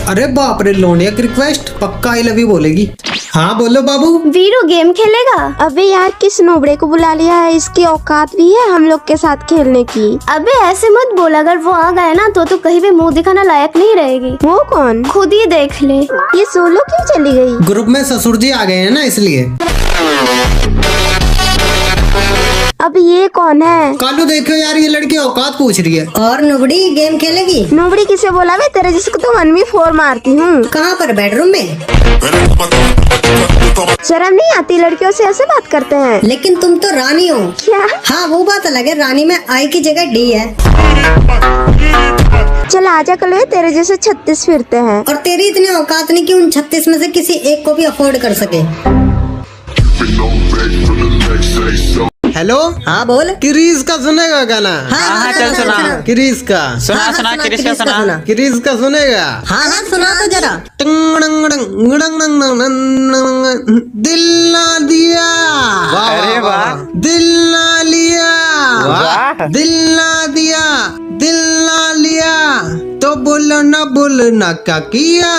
अरे बाप रे, लोनिया की रिक्वेस्ट पक्का आई लव यू बोलेगी। हाँ बोलो बाबू। वीरू गेम खेलेगा? अबे यार, किस नोबड़े को बुला लिया है? इसकी औकात भी है हम लोग के साथ खेलने की। अबे ऐसे मत बोल, अगर वो आ गए ना तो कहीं भी मुंह दिखाना लायक नहीं रहेगी। वो कौन? खुद ही देख ले। ये सोलो क्यों चली गई? ग्रुप में ससुर जी आ गए हैं ना, इसलिए। अब ये कौन है? कालू देखो यार, ये लड़की औकात पूछ रही है। और नुबड़ी गेम खेलेगी? नोबड़ी किसे बोला? वे तेरे जिसको तो 1v4 मारती हूँ। कहाँ पर? बेडरूम में? शर्म नहीं आती? लड़कियों से ऐसे बात करते हैं? लेकिन तुम तो रानी हो। क्या? हाँ वो बात अलग है, रानी में आई की जगह डी है। चल आजा कल, तेरे जैसे 36 फिरते हैं। और तेरी इतनी औकात नहीं कि उन 36 में से किसी एक को भी अफोर्ड कर सके। हेलो। हाँ बोल। क्रिस का सुनेगा गाना? हाँ चल सुना। क्रिस का सुना क्रिस का सुना। क्रिस का सुनेगा? हाँ सुना तो जरा। दिल ना दिया, अरे वाह। दिल ना लिया, वाह। दिल ना दिया, दिल ना लिया तो बोलना क्या किया।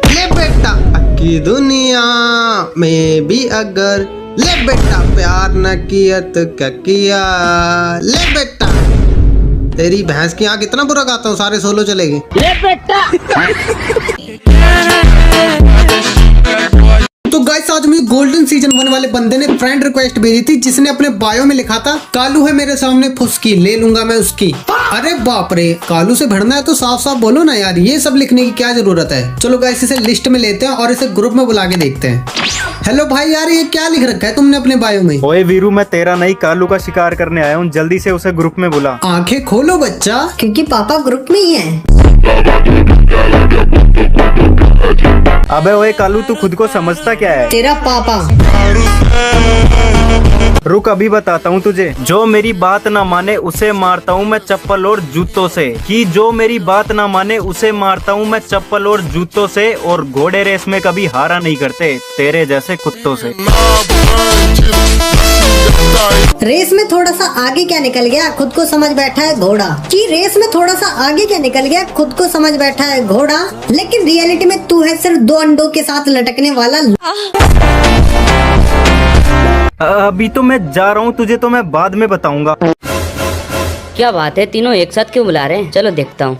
ले बेटा की दुनिया में भी अगर ले बेटा प्यार न किया तो क्या किया। ले बेटा, तेरी भैंस की आँख इतना बुरा गाता हूँ, सारे सोलो चलेंगे। ले बेटा। तो गाइस, आज मुझे गोल्डन सीजन 1 वाले बंदे ने फ्रेंड रिक्वेस्ट भेजी थी, जिसने अपने बायो में लिखा था कालू है मेरे सामने फुसकी, ले लूंगा मैं उसकी। अरे बाप रे, कालू से भिड़ना है तो साफ साफ बोलो ना यार, ये सब लिखने की क्या जरूरत है। चलो गाइस, इसे लिस्ट में लेते हैं और इसे ग्रुप में बुला के देखते हैं। हेलो भाई, यार ये क्या लिख रखा है तुमने अपने बायो में? ओए वीरू, मैं तेरा नहीं कालू का शिकार करने आया हूँ, जल्दी से उसे ग्रुप में बुला। आंखें खोलो बच्चा। क्योंकि पापा ग्रुप में ही है। अबे ओए कालू, तू खुद को समझता क्या है? तेरा पापा। रुक, अभी बताता हूँ तुझे। जो मेरी बात ना माने उसे मारता हूँ मैं चप्पल और जूतों से। कि जो मेरी बात ना माने उसे मारता हूँ मैं चप्पल और जूतों से। और घोड़े रेस में कभी हारा नहीं करते तेरे जैसे कुत्तों से। रेस में थोड़ा सा आगे क्या निकल गया, खुद को समझ बैठा है घोड़ा। कि रेस में थोड़ा सा आगे क्या निकल गया, खुद को समझ बैठा है घोड़ा। लेकिन रियलिटी में तू है सिर्फ 2 अंडों के साथ लटकने वाला। अभी तो मैं जा रहा हूँ, तुझे तो मैं बाद में बताऊंगा। क्या बात है, तीनों एक साथ क्यों बुला रहे हैं? चलो देखता हूँ।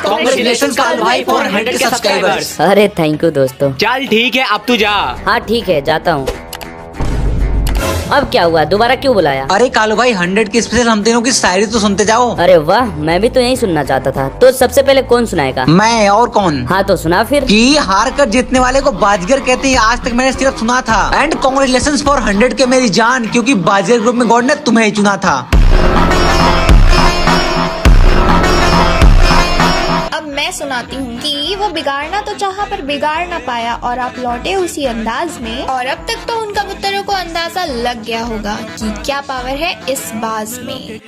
Congratulations कालू भाई for 100 के सब्सक्राइबर्स। अरे थैंक यू दोस्तों। चल ठीक है, अब तू जा। हाँ ठीक है, जाता हूँ। अब क्या हुआ, दोबारा क्यों बुलाया? अरे कालू भाई, 100 की स्पेशल हम तीनों की शायरी तो सुनते जाओ। अरे वाह, मैं भी तो यही सुनना चाहता था। तो सबसे पहले कौन सुनाएगा? मैं, और कौन? हाँ तो सुना फिर। कि हार कर जीतने वाले को बाजीगर कहते हैं, आज तक मैंने सिर्फ सुना था। एंड कांग्रेचुलेशंस फॉर 100 के मेरी जान, क्योंकि बाजीगर ग्रुप में गॉड ने तुम्हें ही चुना था। अब मैं सुनाती हूँ कि वो बिगाड़ना तो चाहा पर बिगाड़ ना पाया, और आप लौटे उसी अंदाज में। और अब तक तो उन कबूतरों को अंदाजा लग गया होगा कि क्या पावर है इस बाज में।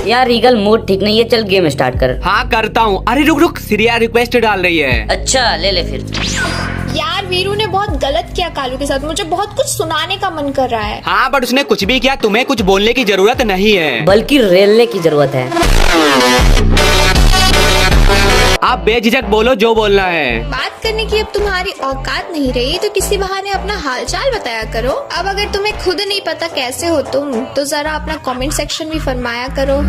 यार रीगल, मूड ठीक नहीं है, चल गेम स्टार्ट कर। हाँ करता हूँ। अरे रुक रुक, सिरिया रिक्वेस्ट डाल रही है। अच्छा ले फिर। यार वीरू ने बहुत गलत किया कालू के साथ, मुझे बहुत कुछ सुनाने का मन कर रहा है। हाँ बट उसने कुछ भी किया, तुम्हें कुछ बोलने की जरूरत नहीं है, बल्कि रेलने की जरूरत है। आप बेझिझक बोलो जो बोलना है। बात करने की अब तुम्हारी औकात नहीं रही तो किसी बहाने अपना हालचाल बताया करो। अब अगर तुम्हें खुद नहीं पता कैसे हो तुम, तो जरा अपना कमेंट सेक्शन भी फरमाया करो।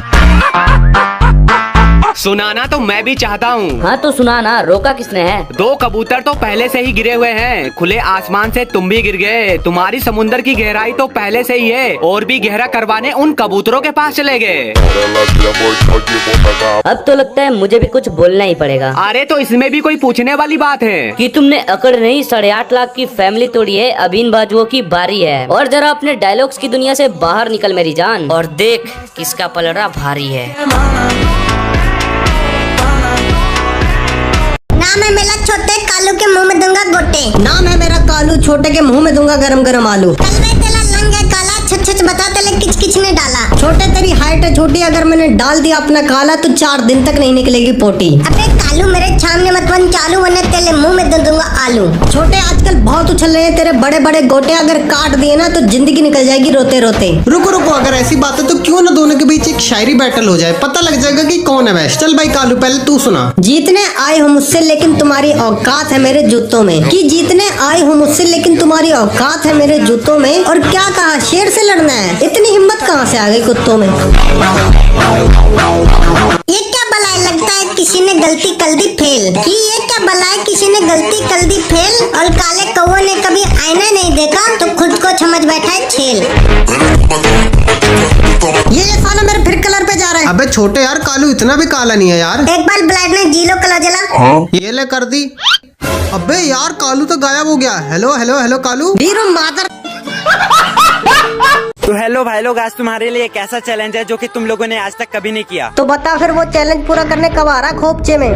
सुनाना तो मैं भी चाहता हूँ। हाँ तो सुना ना, रोका किसने है? 2 कबूतर तो पहले से ही गिरे हुए हैं, खुले आसमान से तुम भी गिर गए। तुम्हारी समुंदर की गहराई तो पहले से ही है, और भी गहरा करवाने उन कबूतरों के पास चले गए। अब तो लगता है मुझे भी कुछ बोलना ही पड़ेगा। अरे तो इसमें भी कोई पूछने वाली बात है? कि तुमने अकड़ नहीं 8.5 लाख की फैमिली तोड़ी है, अब इन बाजुओं की बारी है। और जरा अपने डायलॉग्स की दुनिया से बाहर निकल मेरी जान, और देख किसका पलड़ा भारी है। नाम है मेरा छोटे कालू के मुंह में दूंगा गोटे। नाम है मेरा कालू, छोटे के मुंह में दूंगा गरम गरम आलू। कलवे तेला लंग है काला, सच बता तले किच किच ने डाला। छोटे तेरी हाइट है छोटी, अगर मैंने डाल दिया अपना काला तो 4 दिन तक नहीं निकलेगी पोटी। अबे कालू मेरे सामने मत बन चालू, वरना तेरे मुंह में दे दूंगा आलू। छोटे आजकल बहुत उछल रहे हैं तेरे बड़े बड़े गोटे, अगर काट दिए ना तो जिंदगी निकल जाएगी रोते रोते। रुको रुको, अगर ऐसी बात है तो क्यों ना दोनों के बीच एक शायरी बैटल हो जाए, पता लग जाएगा कि कौन है बेस्ट। चल भाई कालू पहले तू सुना। जीतने आए हो मुझसे लेकिन तुम्हारी औकात है मेरे जूतों में। कि जीतने आए हो मुझसे लेकिन तुम्हारी औकात है मेरे जूतों में। और क्या कहा, शेर से लड़ना है? इतनी हिम्मत कहाँ से आ गई कुत्तों में? ये क्या भला है, लगता है किसी ने गलती कर दी फेल। कि ये क्या भला है, किसी ने गलती कर दी फेल। और काले कौवे ने कभी आईना नहीं देखा तो खुद को समझ बैठा है छेल। ये साला मेरे फिर कलर पे जा रहा है। अबे छोटे यार, कालू इतना भी काला नहीं है यार। एक बार ब्राइटनेस जीरो कलर जला। ये ले कर दी। अबे यार कालू तो गायब हो गया। Hello hello hello Kalu. Veeru मादर। तो हेलो भाई लोग, आज तुम्हारे लिए एक ऐसा चैलेंज है जो कि तुम लोगों ने आज तक कभी नहीं किया। तो बता फिर वो चैलेंज पूरा करने कब आ रहा खोपचे में?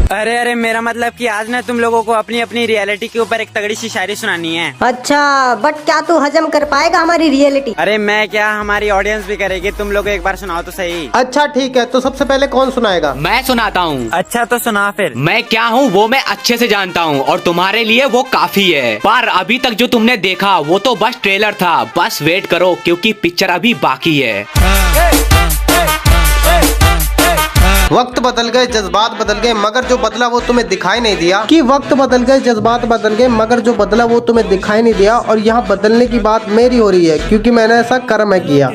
अरे मेरा मतलब कि आज ना तुम लोगों को अपनी अपनी रियलिटी के ऊपर एक तगड़ी सी शायरी सुनानी है। अच्छा, बट क्या तू हजम कर पाएगा हमारी रियलिटी? अरे मैं क्या, हमारी ऑडियंस भी करेगी। तुम लोग एक बार सुनाओ तो सही। अच्छा ठीक है, तो सबसे पहले कौन सुनाएगा? मैं सुनाता हूँ। अच्छा तो सुना फिर। मैं क्या हूँ वो मैं अच्छे से जानता हूँ और तुम्हारे लिए वो काफी है। पर अभी तक जो तुमने देखा वो तो बस ट्रेलर था। बस वेट करो क्योंकि पिक्चर अभी बाकी है। वक्त बदल गए, जज्बात बदल गए, मगर जो बदला वो तुम्हें दिखाई नहीं दिया। कि वक्त बदल गए, जज्बात बदल गए, मगर जो बदला वो तुम्हें दिखाई नहीं दिया। और यहाँ बदलने की बात मेरी हो रही है क्योंकि मैंने ऐसा कर्म है किया।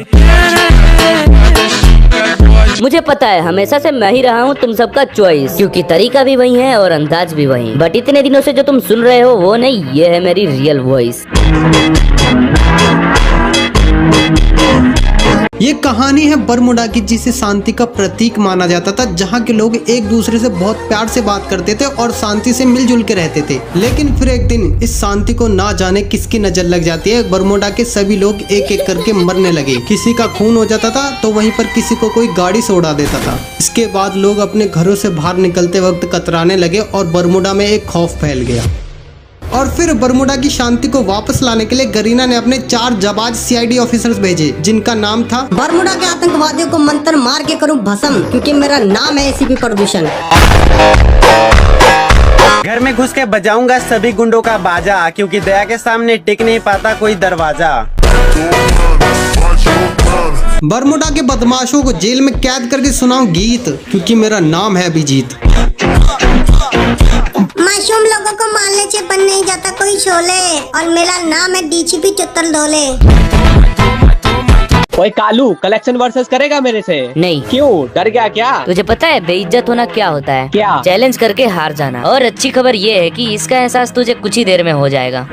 मुझे पता है हमेशा से मैं ही रहा हूँ तुम सबका चॉइस, क्योंकि तरीका भी वही है और अंदाज भी वही। बट इतने दिनों से जो तुम सुन रहे हो वो नहीं, ये है मेरी रियल वॉइस। ये कहानी है बरमुडा की, जिसे शांति का प्रतीक माना जाता था, जहाँ के लोग एक दूसरे से बहुत प्यार से बात करते थे और शांति से मिलजुल के रहते थे। लेकिन फिर एक दिन इस शांति को ना जाने किसकी नजर लग जाती है। बरमुडा के सभी लोग एक एक करके मरने लगे। किसी का खून हो जाता था तो वहीं पर किसी को कोई गाड़ी से उड़ा देता था। इसके बाद लोग अपने घरों से बाहर निकलते वक्त कतराने लगे और बरमुडा में एक खौफ फैल गया। और फिर बरमुडा की शांति को वापस लाने के लिए गरीना ने अपने 4 जाबाज CID ऑफिसर्स भेजे, जिनका नाम था बरमुडा के आतंकवादियों को मंत्र मार के करूं भस्म, क्योंकि मेरा नाम है ACP प्रदूषण। घर में घुस के बजाऊंगा सभी गुंडों का बाजा, क्योंकि दया के सामने टिक नहीं पाता कोई दरवाजा। बरमुडा के बदमाशों को जेल में कैद करके सुनाऊं गीत, क्योंकि मेरा नाम है अभिजीत। मासूम लोगों को मारने से बन नहीं जाता कोई शोले, और मेरा नाम है DCP चुत्तर धोले। ओए कालू, कलेक्शन वर्सेस करेगा मेरे से? नहीं। क्यों, डर गया क्या? तुझे पता है बेइज्जत होना क्या होता है? क्या? चैलेंज करके हार जाना। और अच्छी खबर ये है कि इसका एहसास तुझे कुछ ही देर में हो जाएगा।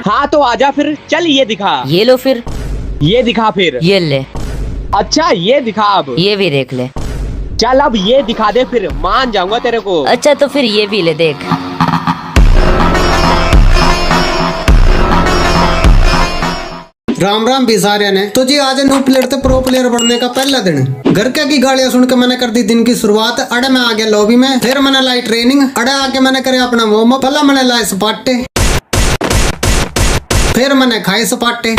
हाँ तो आजा फिर, चल ये दिखा। ये लो फिर। ये दिखा फिर। ये ले। अच्छा ये दिखा अब। ये भी देख ले। चल अब ये दिखा दे फिर, मान जाऊंगा तेरे को। अच्छा तो फिर ये भी ले देख। राम राम बिसारिया ने तो जी आज न्यू प्लेयर से प्रो प्लेयर बनने का पहला दिन। घर क्या की गालियां सुन के मैंने कर दी दिन की शुरुआत। अड़े मैं आ गया लॉबी में, फिर मैंने लाई ट्रेनिंग। अड़े आके मैंने करे अपना वार्म अप। पहला मैंने लाए सपाटे, फिर मैंने खाए सपाटे,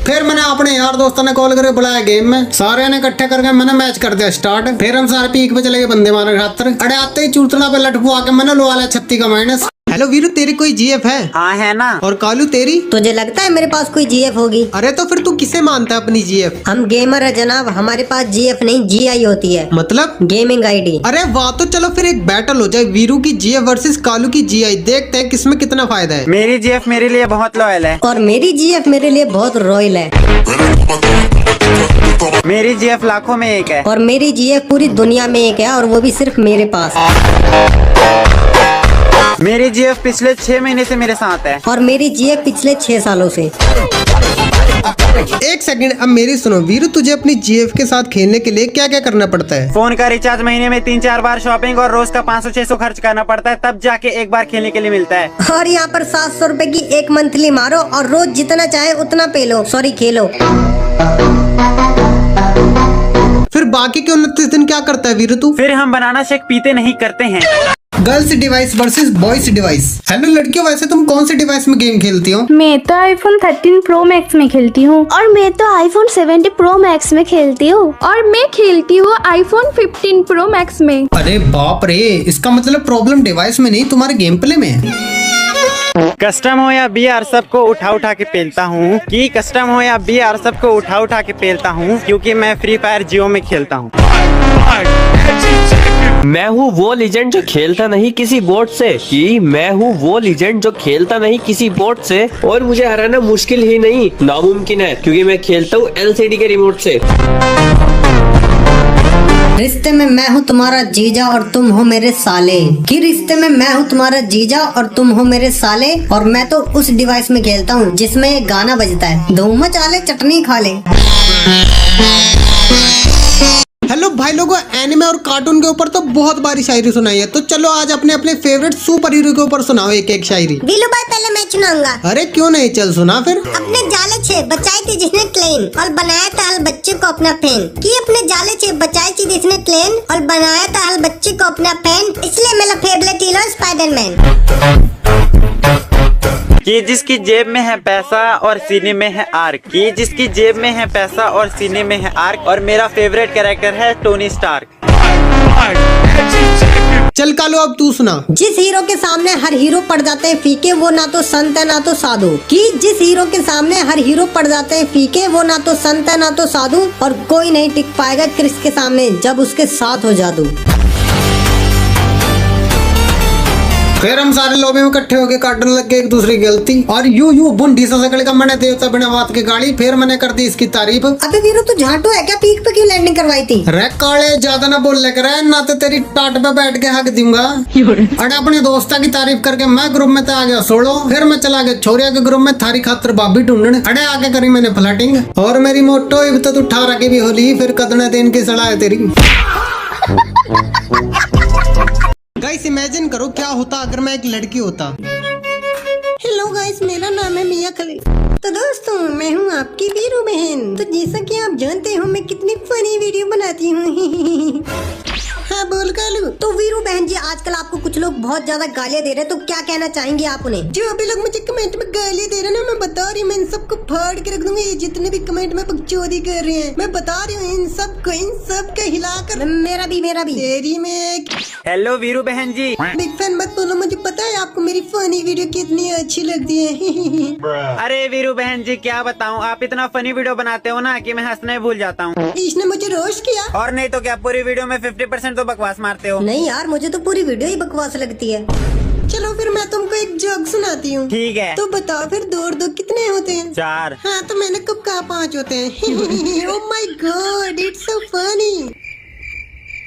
फिर मैंने अपने यार दोस्तों ने कॉल करके बुलाया गेम में। सारे ने इकट्ठे करके मैंने मैच कर दिया स्टार्ट। फिर हम सारे पीक पे चले गए बंदे मारने खातर। अड़े आते ही चूतड़ा पे लटकू आके मैंने लो वाला 36 का माइनस। हेलो वीरू, तेरी कोई GF है? हाँ है ना। और कालू तेरी? तुझे लगता है मेरे पास कोई GF होगी? अरे तो फिर तू किसे मानता है अपनी GF? हम गेमर है जनाब, हमारे पास GF नहीं GI होती है, मतलब गेमिंग ID। अरे वाह, तो चलो फिर एक बैटल हो जाए, वीरू की GF वर्सेस कालू की GI। देखते हैं किसमें कितना फायदा है। मेरी GF मेरे लिए बहुत लॉयल है और मेरी GF मेरे लिए बहुत रॉयल है। मेरी GF लाखों में एक है और मेरी GF पूरी दुनिया में एक है, और वो भी सिर्फ मेरे पास। मेरी GF पिछले 6 महीने से मेरे साथ है और मेरी GF पिछले 6 सालों से। एक सेकंड, अब मेरी सुनो वीरू, तुझे अपनी GF के साथ खेलने के लिए क्या क्या करना पड़ता है? फोन का रिचार्ज, महीने में 3-4 बार शॉपिंग और रोज का 500-600 खर्च करना पड़ता है, तब जाके एक बार खेलने के लिए मिलता है। और यहाँ पर 700 रुपए की एक मंथली मारो और रोज जितना चाहे उतना पे लो, सॉरी खेलो। फिर बाकी के 29 दिन क्या करता है वीरू तू? फिर हम बनाना शेक पीते नहीं करते हैं। Girls device versus boys device. Hello लड़कियों, वैसे तुम कौन से डिवाइस में गेम खेलती हो? मैं तो आईफोन 13 प्रो मैक्स में खेलती हूँ। और मैं तो आईफोन 70 प्रो मैक्स में खेलती हूँ। और मैं खेलती हूँ आईफोन 15 प्रो मैक्स में। अरे बाप रे, इसका मतलब प्रॉब्लम डिवाइस में नहीं तुम्हारे गेम प्ले में है। कस्टम हो या बीआर सबको उठा उठा के पेलता हूँ। कि कस्टम हो या बीआर सबको उठा उठा के पेलता हूँ, क्योंकि मैं फ्री फायर जियो में खेलता हूँ। मैं हूँ वो लीजेंड जो खेलता नहीं किसी बोट से। कि मैं हूँ वो लीजेंड जो खेलता नहीं किसी बोट से, और मुझे हराना मुश्किल ही नहीं नामुमकिन है, क्योंकि मैं खेलता हूँ एलसीडी के रिमोट से। रिश्ते में मैं हूँ तुम्हारा जीजा और तुम हो मेरे साले। कि रिश्ते में मैं हूँ तुम्हारा जीजा और तुम हो मेरे साले, और मैं तो उस डिवाइस में खेलता हूँ जिसमें ये गाना बजता है, धूम मचा ले चटनी खा ले। हेलो भाई लोगों, एनिमे और कार्टून के ऊपर तो बहुत बारी शायरी सुनाई है, तो चलो आज अपने अपने फेवरेट सुपर हीरो के ऊपर सुनाओ एक एक शायरी। वीलू भाई पहले मैं सुनाऊंगा। अरे क्यों नहीं, चल सुना फिर। अपने जाले छे बचाई थी जिसने क्लेन और बनाया था हल बच्चे को अपना फैन। कि अपने जाले छे बचाई थी जिसने क्लेन और बनाया था हल बच्चे को अपना फैन, इसलिए मेरा फेवरेट हीरो स्पाइडरमैन। कि जिसकी जेब में है पैसा और सीने में है आर्क। कि जिसकी जेब में है पैसा और सीने में है आर्क, और मेरा फेवरेट कैरेक्टर है टोनी स्टार्क। चल कालो अब तू सुना। जिस हीरो के सामने हर हीरो पड़ जाते हैं फीके, वो ना तो संत है ना तो साधु। कि जिस हीरो के सामने हर हीरो पड़ जाते हैं फीके, वो ना तो संत है ना तो साधु, और कोई नहीं टिक पाएगा क्रिस के सामने जब उसके साथ हो जादू। फिर हम सारे लॉबी में इकट्ठे होके काटने लग गए एक दूसरे की गलती, और यू बुंडी से सकड़ का मैंने देवता बिना बात की गाड़ी, फिर मैंने कर दी इसकी तारीफ। अबे वीरू तू झाटू है क्या? पीक पे क्यों लैंडिंग करवाई थी? रे काले ज्यादा ना बोल कर, ना तो तेरी टाट पे बैठ के हक दूंगा। अरे अपने दोस्ता की तारीफ करके मैं ग्रुप में तो आ गया सोलो, फिर मैं चला गया छोरिया के ग्रुप में थारी खातर बाबी ढूंढने। अरे आगे करी मैंने फ्लैटिंग, और मेरी मोटो इब तो 18 की भी होली, फिर कदने दिन की सड़ा है तेरी। गाइस इमेजिन करो क्या होता अगर मैं एक लड़की होता। हेलो गाइस, मेरा नाम है मिया खली। तो दोस्तों मैं हूँ आपकी वीरू बहन। तो जैसा कि आप जानते हो मैं कितनी फनी वीडियो बनाती हूँ। हाँ बोल कालू। तो वीरू बहन जी, आजकल आपको कुछ लोग बहुत ज्यादा गालियाँ दे रहे हैं, तो क्या कहना चाहेंगे आप उन्हें? जो अभी लोग मुझे कमेंट में गालियाँ दे रहे हैं ना, मैं बता रही हूँ मैं इन सबको फाड़ के रख दूंगी। ये जितने भी कमेंट में बकचोदी कर रहे हैं, मैं बता रही हूँ इन सब का हिलाकर। मेरा भी तेरी में। हेलो वीरू बहन जी। बिग फैन मत बोलो, मुझे पता है आपको मेरी फनी वीडियो कितनी अच्छी लगती है। अरे वीरू बहन जी क्या बताऊँ, आप इतना फनी वीडियो बनाते हो ना कि मैं हंसने भूल जाता हूँ। इसने मुझे रोस्ट किया। और नहीं तो क्या, पूरी वीडियो में 50% तो बकवास मारते हो। नहीं यार, मुझे तो पूरी वीडियो ही बकवास लगती है। चलो फिर मैं तुमको एक जोक सुनाती हूँ। ठीक है। तो बताओ फिर 2 और 2 कितने होते हैं? 4। हाँ तो मैंने कब कहा 5 होते हैं। Oh my God, it's so funny.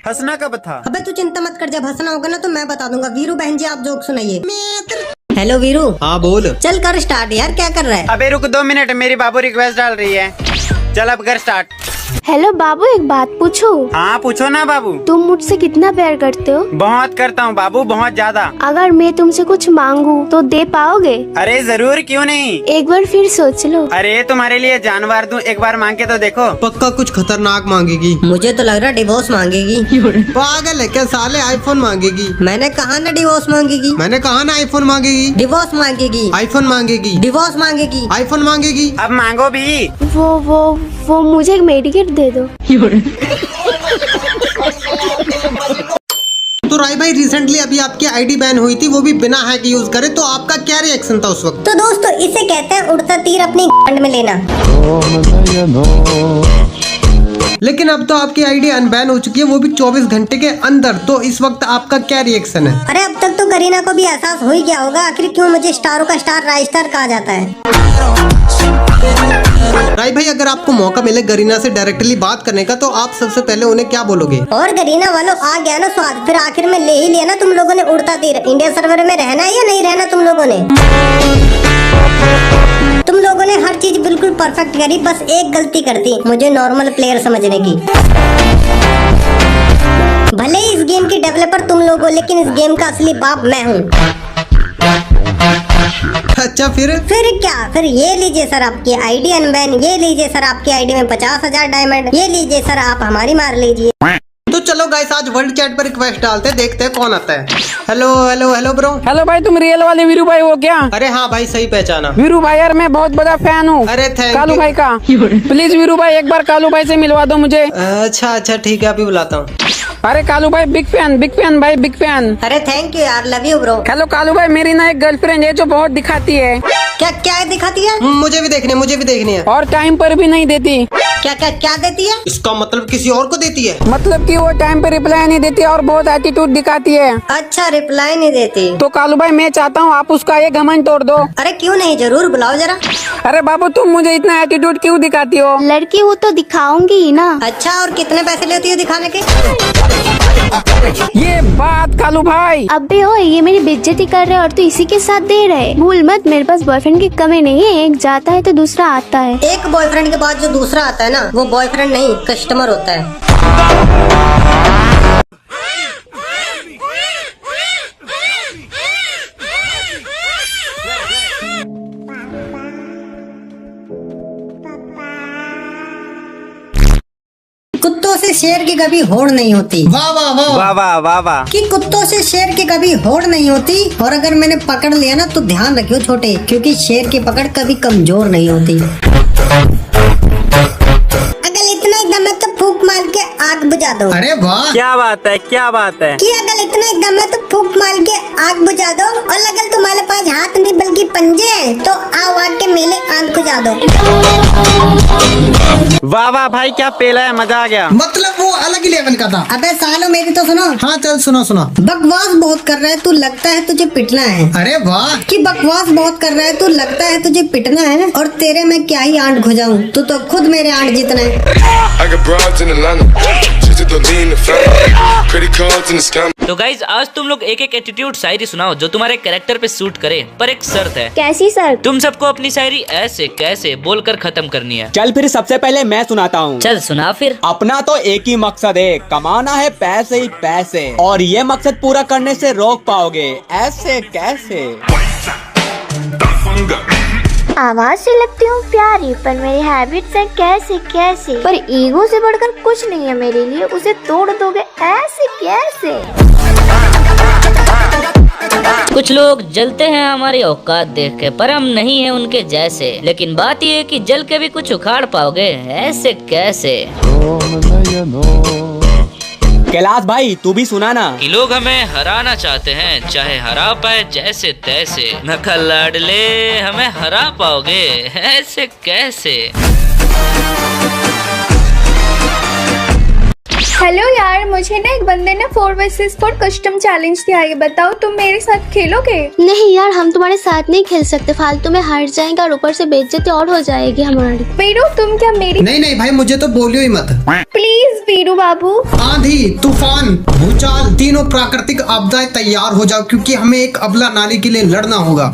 हंसना कब था? अबे तू चिंता मत कर, जब हंसना होगा ना तो मैं बता दूंगा। वीरू बहन जी आप जोक सुनाइए। हेलो वीरू। हाँ बोल। चल कर स्टार्ट यार, क्या कर रहा है? अबे रुक 2 मिनट, मेरी बाबू रिक्वेस्ट डाल रही है। चल अब कर स्टार्ट। हेलो बाबू, एक बात पूछो। हाँ पूछो ना बाबू। तुम मुझसे कितना प्यार करते हो? बहुत करता हूँ बाबू, बहुत ज्यादा। अगर मैं तुमसे कुछ मांगू तो दे पाओगे? अरे जरूर, क्यों नहीं। एक बार फिर सोच लो। अरे तुम्हारे लिए जानवर दूं, एक बार मांग के तो देखो। पक्का कुछ खतरनाक मांगेगी। मुझे तो लग रहा डिवोर्स मांगेगी। पागल है क्या साले, आईफोन मांगेगी। मैंने कहा ना डिवोर्स मांगेगी। मैंने कहा ना आईफोन मांगेगी। डिवोर्स मांगेगी। आईफोन मांगेगी। डिवोर्स मांगेगी। आईफोन मांगेगी। अब मांगो भी। वो मुझे एक मेडिकेट दे दो। तो राय भाई रिसेंटली अभी आपकी आईडी बैन हुई थी, वो भी बिना हैक यूज करे, तो आपका क्या रिएक्शन था उस वक्त? तो दोस्तों इसे कहते हैं उड़ता तीर अपनी गांड में लेना। लेकिन अब तो आपकी आईडी अनबैन हो चुकी है, वो भी 24 घंटे के अंदर, तो इस वक्त आपका क्या रिएक्शन है? अरे अब तक तो करीना को भी एहसास हो ही गया होगा आखिर क्यों मुझे स्टारों का स्टार राजस्टार कहा जाता है। राय भाई अगर आपको मौका मिले गरीना से डायरेक्टली बात करने का, तो आप सबसे पहले उन्हें क्या बोलोगे? और गरीना वालों आ गया ना स्वाद, फिर आखिर में ले ही लिया ना तुम लोगों ने उड़ता तीर। इंडिया सर्वर में रहना है या नहीं रहना तुम लोगों ने? तुम लोगों ने हर चीज बिल्कुल परफेक्ट करी, बस एक गलती कर दी, मुझे नॉर्मल प्लेयर समझने की। भले ही इस गेम की डेवलपर तुम लोग हो, लेकिन इस गेम का असली बाप मैं हूँ। अच्छा फिर क्या? फिर ये लीजिए सर आपकी आईडी अनबैन, ये लीजिए सर आपकी आईडी में 50,000 डायमंड, ये लीजिए सर आप हमारी मार लीजिए। तो चलो गाइस आज वर्ल्ड चैट पर रिक्वेस्ट डालते हैं, देखते हैं कौन आता है। Hello hello hello bro. Hello भाई, तुम रियल वाले वीरू भाई हो क्या? अरे हाँ भाई, सही पहचाना। वीरू भाई यार मैं बहुत बड़ा फैन हूँ। अरे थैंक कालू यू भाई का। प्लीज वीरू भाई एक बार कालू भाई से मिलवा दो मुझे। अच्छा अच्छा ठीक है, अभी बुलाता हूँ। अरे कालू भाई बिग फैन भाई, बिग फैन। अरे थैंक यू यार, love you bro. Hello Kalu भाई, मेरी ना एक गर्लफ्रेंड है जो बहुत दिखाती है। क्या क्या दिखाती है? मुझे भी देखनी है। और टाइम पर भी नहीं देती। क्या क्या क्या देती है? इसका मतलब किसी और को देती है? मतलब कि वो टाइम पे रिप्लाई नहीं देती और बहुत एटीट्यूड दिखाती है। अच्छा, रिप्लाई नहीं देती। तो कालू भाई मैं चाहता हूँ आप उसका ये घमंड तोड़ दो। अरे क्यों नहीं, जरूर बुलाओ जरा। अरे बाबू तुम मुझे इतना एटीट्यूड क्यों दिखाती हो? लड़की हो तो दिखाऊंगी ही ना। अच्छा, और कितने पैसे लेती है दिखाने के? ये बात कालू भाई। अबे ओ, ये मेरी बेइज्जती कर रहे और तू इसी के साथ दे रहे। भूल मत, मेरे पास बॉयफ्रेंड की कमी नहीं है। एक जाता है तो दूसरा आता है। एक बॉयफ्रेंड के बाद जो दूसरा आता है ना, वो बॉयफ्रेंड नहीं कस्टमर होता है। कुत्तों से शेर की कभी होड़ नहीं होती। वाह वाह वाह वाह वाह वाह वाह। कि कुत्तों से शेर की कभी होड़ नहीं होती। और अगर मैंने पकड़ लिया ना तो ध्यान रखियो छोटे, क्योंकि शेर की पकड़ कभी कमजोर नहीं होती। अगर इतना एकदम है तो फूंक मार के आग बुझा दो। अरे वाह, क्या बात है, क्या बात है। कि अगर इतना एकदम है तो फूंक मार के आग बुझा दो। और अगर तुम्हारे पास हाथ नहीं बल्कि पंजे हैं तो आओ आग के मेले आग बुझा दो। वाह वाह भाई, क्या पेला है, मजा आ गया। मतलब वो अलग ही लेवल का था। अबे सालो मेरी तो सुनो। हाँ चल सुनो। बकवास बहुत कर रहा है तू, लगता है तुझे पिटना है। अरे वाह, कि बकवास बहुत कर रहा है तू, लगता है तुझे पिटना है। और तेरे में क्या ही आंट घुजाऊं, तू तो खुद मेरे आंट जितना है। तो गाइज आज तुम लोग एक एक एटीट्यूड शायरी सुनाओ जो तुम्हारे कैरेक्टर पे सूट करे, पर एक शर्त है। कैसी शर्त? तुम सबको अपनी शायरी ऐसे कैसे बोलकर खत्म करनी है। चल फिर सबसे पहले मैं सुनाता हूँ। चल सुना फिर। अपना तो एक ही मकसद है, कमाना है पैसे ही पैसे, और ये मकसद पूरा करने से रोक पाओगे ऐसे कैसे। आवाज से लगती हूँ प्यारी, पर मेरी हैबिट्स है कैसे कैसे। पर ईगो से बढ़कर कुछ नहीं है मेरे लिए, उसे तोड़ दोगे ऐसे कैसे। कुछ लोग जलते हैं हमारी औकात देख के, पर हम नहीं हैं उनके जैसे। लेकिन बात ये है कि जल के भी कुछ उखाड़ पाओगे ऐसे कैसे। कैलाश भाई तू भी सुना ना। कि लोग हमें हराना चाहते हैं, चाहे हरा पाए जैसे तैसे। नकल लाडले हमें हरा पाओगे ऐसे कैसे। हेलो यार, मुझे ना एक बंदे ने 4 vs 4 कस्टम चैलेंज दिया है। बताओ तुम मेरे साथ खेलोगे? नहीं यार, हम तुम्हारे साथ नहीं खेल सकते, फालतू में हार जाएंगे और ऊपर से बेइज्जती और हो जाएगी हमारी। वीरू तुम क्या मेरी? नहीं भाई, मुझे तो बोलियो ही मत। प्लीज वीरू बाबू। आंधी, तूफान, भूचाल, तीनों प्राकृतिक आपदाएं तैयार हो जाओ, क्योंकि हमें एक अबला नाली के लिए लड़ना होगा।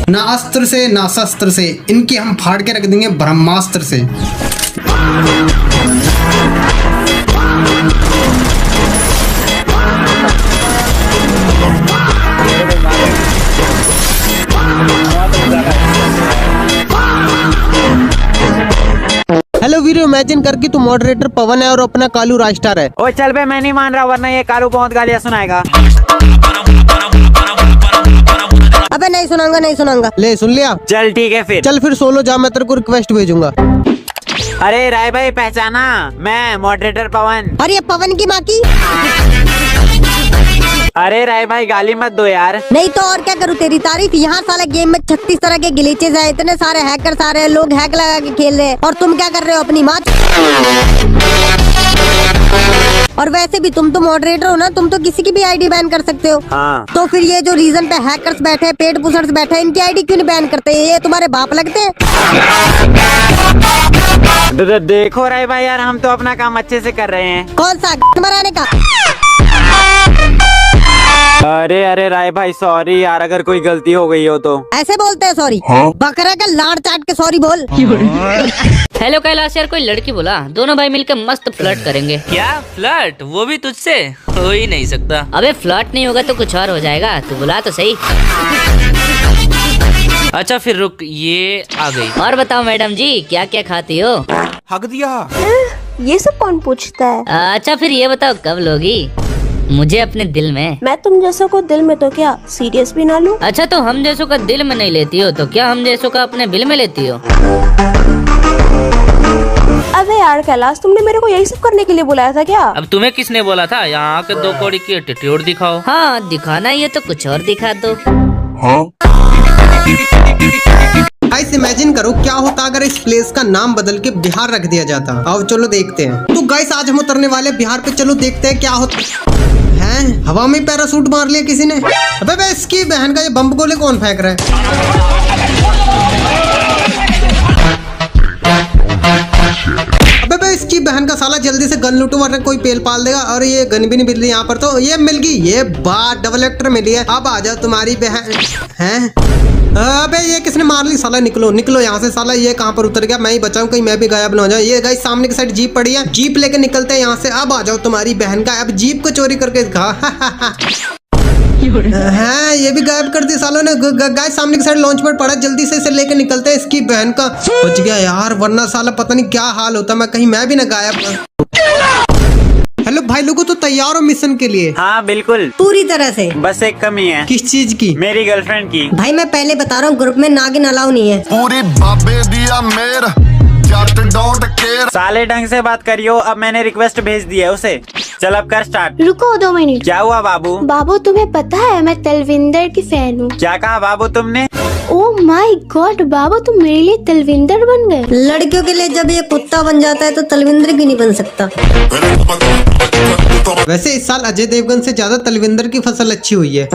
ना अस्त्र से ना शस्त्र से, इनकी हम फाड़ के रख देंगे ब्रह्मास्त्र से। हेलो वीरू, इमेजिन करके तू मॉडरेटर पवन है और अपना कालू राजस्टार है। ओ चल बे, मैं नहीं मान रहा, वरना ये कालू बहुत गालियाँ सुनाएगा। अबे नहीं सुनाऊंगा। ले सुन लिया? चल ठीक है फिर। चल फिर सोलो जा, मैं तेरे को रिक्वेस्ट भेजूंगा। अरे राय भाई पहचाना, मैं मॉडरेटर पवन। और ये पवन की माँ की। अरे राय भाई गाली मत दो यार। नहीं तो और क्या करूँ तेरी तारीफ। यहाँ साला गेम में 36 तरह के ग्लिचेस हैं, इतने सारे हैकर सारे लोग हैक लगा के खेल रहे हैं, और तुम क्या कर रहे हो अपनी माँ। और वैसे भी तुम तो मॉडरेटर हो ना, तुम तो किसी की भी आईडी बैन कर सकते हो। हाँ। तो फिर ये जो रीजन पे हैकर्स बैठे हैं, पेड पुशर्स बैठे हैं, इनकी आईडी क्यों नहीं बैन करते? ये तुम्हारे बाप लगते हैं। देखो राय भाई यार, हम तो अपना काम अच्छे से कर रहे हैं। कौन सा मराने का? अरे राय भाई सॉरी यार, अगर कोई गलती हो गई हो तो। ऐसे बोलते हैं सॉरी? बकरा का लाड़ चाट के सॉरी बोल। हेलो कैलाश यार, कोई लड़की बोला, दोनों भाई मिलकर मस्त फ्लर्ट करेंगे। क्या फ्लर्ट? वो भी तुझसे? हो ही नहीं सकता। अबे फ्लर्ट नहीं होगा तो कुछ और हो जाएगा, तू बुला तो सही। अच्छा फिर रुक, ये आ गई। और बताओ मैडम जी, क्या क्या खाती हो? हक दिया। ये सब कौन पूछता है? अच्छा फिर ये बताओ कब लोगी मुझे अपने दिल में? मैं तुम जैसों को दिल में तो क्या सीरियस भी ना लूं? अच्छा तो हम जैसों का दिल में नहीं लेती हो तो क्या हम जैसों का अपने बिल में लेती हो? अबे यार कैलाश, तुमने मेरे को यही सब करने के लिए बुलाया था क्या? अब तुम्हें किसने बोला था यहाँ के 2 कौड़ी की एटीट्यूड दिखाओ? हाँ दिखाना ही है तो कुछ और दिखा दो। गाइस इमेजिन करो क्या होता अगर इस प्लेस का नाम बदल के बिहार रख दिया जाता। आओ चलो देखते हैं। तो गाइस आज हम उतरने वाले बिहार पे, चलो देखते हैं क्या होता है। हवा में पैराशूट मार लिया किसी ने। अबे बे इसकी बहन का ये बम गोले कौन फेंक रहा है? अबे बे इसकी बहन का साला जल्दी से गन लूटो वरना कोई पेल पाल देगा। और ये गन भी नहीं मिल रही यहाँ पर, तो ये मिल गई। ये बात डबल एक्टर मिली है। अब आ जाओ तुम्हारी बहन है। अबे ये किसने मार ली? साला निकलो निकलो यहाँ से। साला ये कहाँ पर उतर गया? मैं ही बचाऊं कहीं मैं भी गायब ना हो जाऊं। ये गाइस सामने की साइड जीप पड़ी है, जीप लेके निकलते हैं यहाँ से। अब आ जाओ तुम्हारी बहन का। अब जीप को चोरी करके हाँ ये भी गायब कर दिया सालों ने। गाइस सामने की साइड लॉन्च पैड पड़ा, जल्दी से इसे लेके निकलते हैं। इसकी बहन का बच गया यार, वरना साला पता नहीं क्या हाल होता। मैं कहीं मैं भी ना गायब। हेलो भाई लोगों, तो तैयार हो मिशन के लिए? हाँ बिल्कुल पूरी तरह से। बस एक कमी है। किस चीज की? मेरी गर्लफ्रेंड की। भाई मैं पहले बता रहा हूँ, ग्रुप में नागिन अलाउ नहीं है। पूरी बाबे दिया मेर जट डोंट केयर। साले ढंग से बात करियो। अब मैंने रिक्वेस्ट भेज दी है उसे। चल अब कर स्टार्ट। रुको 2 मिनट। क्या हुआ बाबू? बाबू तुम्हें पता है मैं तलविंदर की फैन हूँ। क्या कहा बाबू तुमने? ओह माय गॉड बाबू, तुम मेरे लिए तलविंदर बन गए। लड़कियों के लिए जब ये कुत्ता बन जाता है तो तलविंदर क्यों नहीं बन सकता? वैसे इस साल अजय देवगन से ज्यादा तलविंदर की फसल अच्छी हुई है।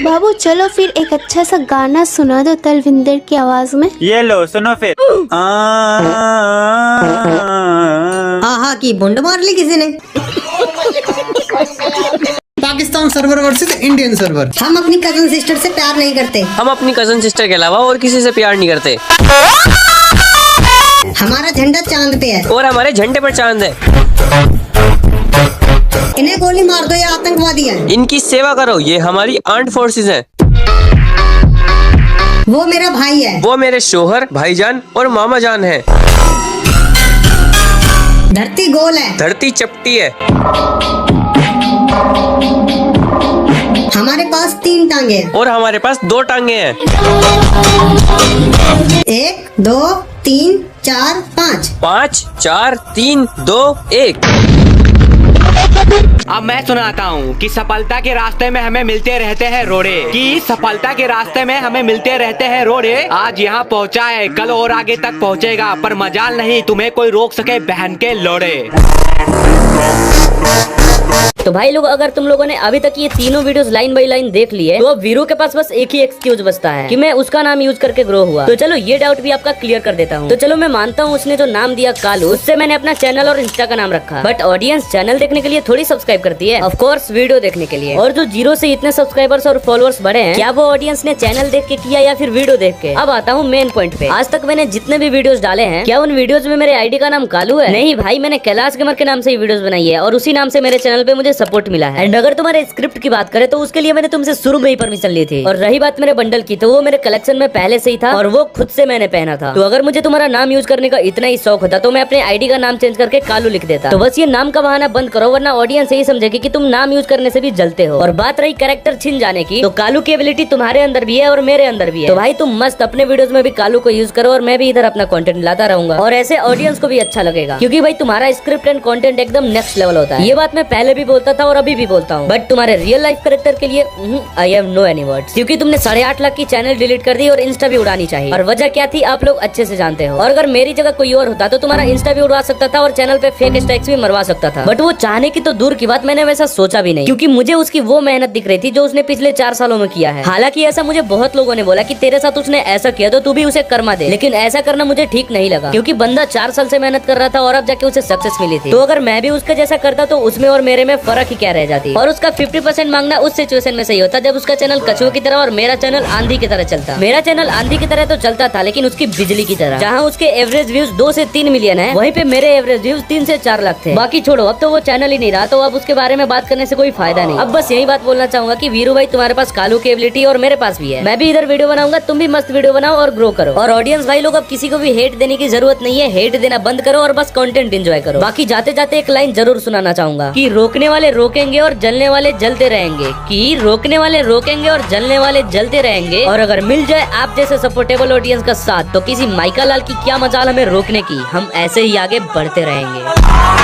बाबू चलो फिर एक अच्छा सा गाना सुना दो तलविंदर की आवाज में। ये लो सुनो फिर। आहा की बुंड मार ली किसी ने। Pakistan server versus Indian server. हम अपनी कजन सिस्टर से प्यार नहीं करते। हम अपनी कजन सिस्टर के अलावा और किसी से प्यार नहीं करते। हमारा झंडा चांद पे है और हमारे झंडे पर चांद है। इन्हें गोली मार दो, ये आतंकवादी है। इनकी सेवा करो, ये हमारी आर्म्ड फोर्सेस हैं। वो मेरा भाई है। वो मेरे शोहर, भाईजान और मामा जान हैं। धरती गोल है, धरती चपटी है। हमारे पास 3 टांगे हैं और हमारे पास 2 टांगे हैं। 1 2 3 4 5। 5 4 3 2 1। अब मैं सुनाता हूँ कि सफलता के रास्ते में हमें मिलते रहते हैं रोड़े, कि सफलता के रास्ते में हमें मिलते रहते हैं रोड़े। आज यहाँ पहुँचा है, कल और आगे तक पहुँचेगा, पर मजाल नहीं तुम्हें कोई रोक सके बहन के लोड़े। तो भाई लोग अगर तुम लोगों ने अभी तक ये तीनों वीडियोस लाइन बाय लाइन देख लिए तो अब वीरू के पास बस एक ही एक्सक्यूज बचता है कि मैं उसका नाम यूज करके ग्रो हुआ। तो चलो ये डाउट भी आपका क्लियर कर देता हूँ। तो चलो मैं मानता हूँ उसने जो नाम दिया कालू, उससे मैंने अपना चैनल और इंस्टा का नाम रखा। बट ऑडियंस चैनल देखने के लिए थोड़ी सब्सक्राइब करती है, ऑफ कोर्स वीडियो देखने के लिए। और जो 0 से इतने सब्सक्राइबर्स और फॉलोअर्स बढ़े हैं, क्या वो ऑडियंस ने चैनल देख के किया या फिर वीडियो देख के? अब आता हूँ मेन पॉइंट पे। आज तक मैंने जितने भी वीडियोस डाले हैं, क्या उन वीडियोस में मेरे आईडी का नाम कालू है? नहीं भाई, मैंने कैलाश गेमर के नाम से ही वीडियोस बनाई है और उसी नाम से मेरे चैनल पे मुझे सपोर्ट मिला है। एंड अगर तुम्हारे स्क्रिप्ट की बात करें तो उसके लिए मैंने तुमसे शुरू में ही परमिशन ली थी। और रही बात मेरे बंडल की, तो वो मेरे कलेक्शन में पहले से ही था और वो खुद से मैंने पहना था। तो अगर मुझे तुम्हारा नाम यूज करने का इतना ही शौक होता तो मैं अपने आईडी का नाम चेंज करके कालू लिख देता। तो बस ये नाम का बहाना बंद करो, वरना ऑडियंस यही समझेगी कि तुम नाम यूज करने से भी जलते हो। और बात रही कैरेक्टर छिन जाने की, तो कालू की एबिलिटी तुम्हारे अंदर भी है और मेरे अंदर भी है। तो भाई तुम मस्त अपने वीडियोस में भी कालू को यूज करो और मैं भी इधर अपना कंटेंट लाता रहूंगा और ऐसे ऑडियंस को भी अच्छा लगेगा, क्योंकि भाई तुम्हारा स्क्रिप्ट एंड कंटेंट एकदम नेक्स्ट लेवल होता है। ये बात मैं पहले भी बोलता था और अभी भी बोलता हूँ। बट तुम्हारे रियल लाइफ कैरेक्टर के लिए I have no any words, क्योंकि तुमने 8.5 लाख की चैनल डिलीट कर दी और इंस्टा भी उड़ानी चाहिए। और वजह क्या थी आप लोग अच्छे से जानते हो। और अगर मेरी जगह कोई और होता तो तुम्हारा इंस्टा भी उड़वा सकता था और चैनल पे फेक स्ट्राइक्स भी मरवा सकता था। बट वो चाहने की तो दूर की बात, मैंने वैसा सोचा भी नहीं, क्योंकि मुझे उसकी वो मेहनत दिख रही थी जो उसने पिछले 4 सालों में किया है। हालांकि ऐसा मुझे बहुत लोगों ने बोला कि तेरे साथ उसने ऐसा किया तो तू भी उसे कर्मा दे, लेकिन ऐसा करना मुझे ठीक नहीं लगा, क्योंकि बंदा 4 साल से मेहनत कर रहा था और अब जाके उसे सक्सेस मिली थी। तो अगर मैं भी उसके जैसा करता तो उसमें और मेरे में फर्क ही क्या रह जाती। और उसका 50% मांगना उस सिचुएशन में सही होता जब उसका चैनल कछुओं की तरह और मेरा चैनल आंधी की तरह चलता। मेरा चैनल आंधी की तरह तो चलता था, लेकिन उसकी बिजली की तरह। जहाँ उसके एवरेज व्यूज 2 से 3 मिलियन है, वहीं पे मेरे एवरेज व्यूज 3 से 4 लाख थे। बाकी छोड़ो, अब तो वो चैनल ही नहीं रहा, तो अब उसके बारे में बात करने से कोई फायदा नहीं। अब बस यही बात बोलना चाहूंगा कि वीरू भाई तुम्हारे पास कालू की एबिलिटी और मेरे पास भी है। मैं भी इधर वीडियो बनाऊंगा, तुम भी मस्त वीडियो बनाओ और ग्रो करो। और ऑडियंस भाई लोग, अब किसी को भी हेट देने की जरूरत नहीं है, हेट देना बंद करो और बस कंटेंट एंजॉय करो। बाकी जाते जाते एक लाइन जरूर सुनाना चाहूंगा कि रोकने वाले रोकेंगे और जलने वाले जलते रहेंगे, कि रोकने वाले रोकेंगे और जलने वाले जलते रहेंगे। और अगर मिल जाए आप जैसे सपोर्टेबल ऑडियंस का साथ, तो किसी माइका लाल की क्या मजाल हमें रोकने की, हम ऐसे ही आगे बढ़ते रहेंगे।